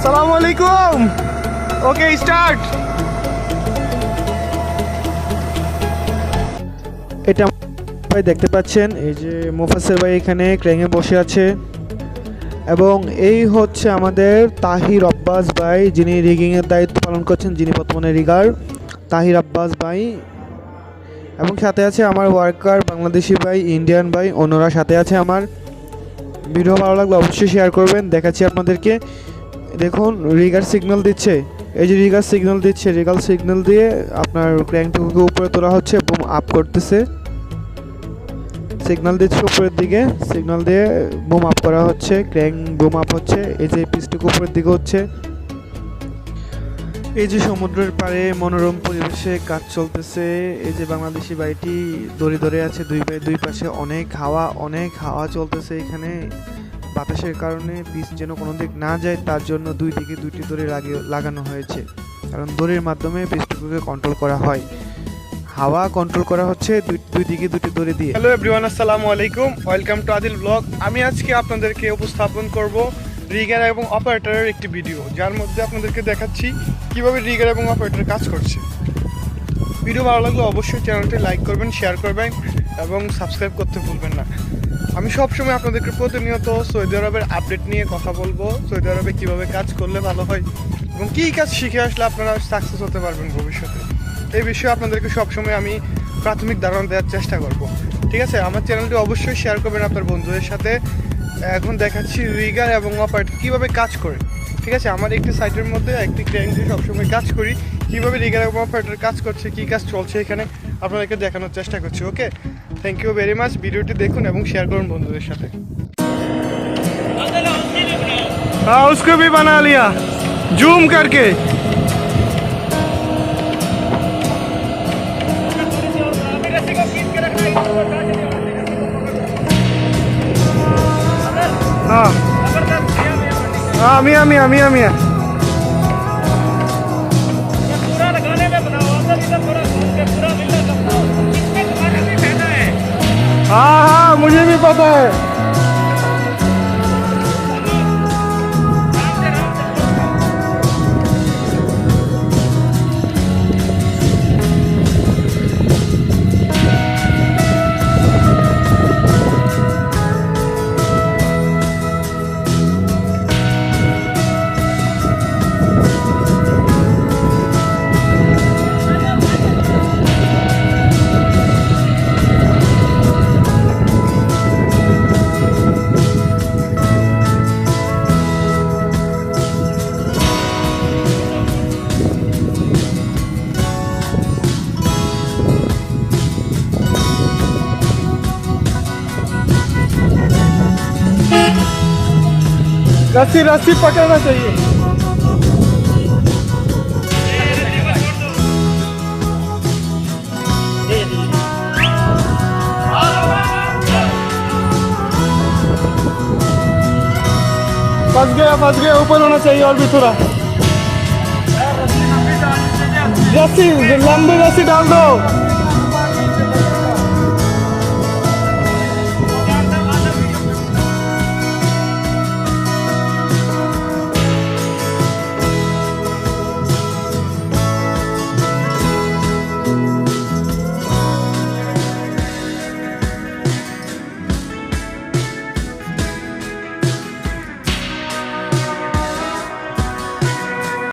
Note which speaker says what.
Speaker 1: আসসালামু আলাইকুম। Okay start. এটা ভাই দেখতে পাচ্ছেন, এই যে মুফাসসির ভাই এখানে ক্রেনে বসে আছে এবং এই হচ্ছে আমাদের তাহির আব্বাস ভাই, যিনি রিগিংয়ের দায়িত্ব পালন করছেন, যিনি বর্তমানে রিগার তাহির আব্বাস ভাই। এবং সাথে আছে আমার ওয়ার্কার বাংলাদেশি ভাই, ইন্ডিয়ান ভাই, অন্যরা সাথে আছে আমার। ভিডিও ভালো লাগলে অবশ্যই শেয়ার করবেন। দেখাচ্ছি আপনাদেরকে, দেখুন রিগার সিগন্যাল দিচ্ছে, এই যে রিগার সিগন্যাল দিচ্ছে, রিগার সিগন্যাল দিয়ে আপনার ক্র্যাঙ্কটুকুকে উপরে তোলা হচ্ছে, বুম আপ করতেছে, সিগন্যাল দিচ্ছে উপরের দিকে, সিগন্যাল দিয়ে বুম আপ করা হচ্ছে, ক্র্যাঙ্ক বুম আপ হচ্ছে। এই যে পিচটুকু উপরের দিকে হচ্ছে। এই যে সমুদ্রের পাড়ে মনোরম পরিবেশে কাজ চলতেছে। এই যে বাংলাদেশি বাইটি দড়ি ধরে আছে, দুই পাশে অনেক হাওয়া চলতেছে। এখানে বাতাসের কারণে পিচ যেন কোনো দিক না যায়, তার জন্য দুই দিকে দুইটি দড়ি লাগানো হয়েছে, কারণ দড়ির মাধ্যমে পিচটুকুকে কন্ট্রোল করা হয়। হাওয়া কন্ট্রোল করা হচ্ছে দুই দিকে দুটি দড়ি দিয়ে।
Speaker 2: হ্যালো এভরিওয়ান, আসসালামু আলাইকুম, ওয়েলকাম টু আদিল ব্লগ। আমি আজকে আপনাদেরকে উপস্থাপন করব রিগার এবং অপারেটরের একটি ভিডিও, যার মধ্যে আপনাদেরকে দেখাচ্ছি কিভাবে রিগার এবং অপারেটর কাজ করছে। ভিডিও ভালো লাগলে অবশ্যই চ্যানেলটি লাইক করবেন, শেয়ার করবেন এবং সাবস্ক্রাইব করতে ভুলবেন না। আমি সবসময় আপনাদেরকে প্রতিনিয়ত সৌদি আরবের আপডেট নিয়ে কথা বলবো, সৌদি আরবে কীভাবে কাজ করলে ভালো হয় এবং কী কাজ শিখে আসলে আপনারা সাকসেস হতে পারবেন ভবিষ্যতে। এই বিষয়ে আপনাদেরকে সবসময় আমি প্রাথমিক ধারণা দেওয়ার চেষ্টা করব। ঠিক আছে, আমার চ্যানেলটি অবশ্যই শেয়ার করবেন আপনার বন্ধুদের সাথে। এখন দেখাচ্ছি রিগার এবং অপারেটর কীভাবে কাজ করে। ঠিক আছে, আমার একটি সাইটের মধ্যে একটি ক্রেন দিয়ে সবসময় কাজ করি, কীভাবে রিগার এবং অপারেটর কাজ করছে, কী কাজ চলছে এখানে আপনাদেরকে দেখানোর চেষ্টা করছি। ওকে, থ্যাংক ইউ ভেরি মাচ। ভিডিওটি দেখুন এবং শেয়ার করুন বন্ধুদের সাথে।
Speaker 1: हाँ उसको भी बना लिया जूम करके। हाँ हाँ मियाँ मियाँ मियाँ मियाँ हाँ हाँ मुझे भी पता है। रस्सी रस्सी पकड़ना चाहिए। फंस गया, ऊपर होना चाहिए और भी थोड़ा। रस्सी लंबी रस्सी डाल दो।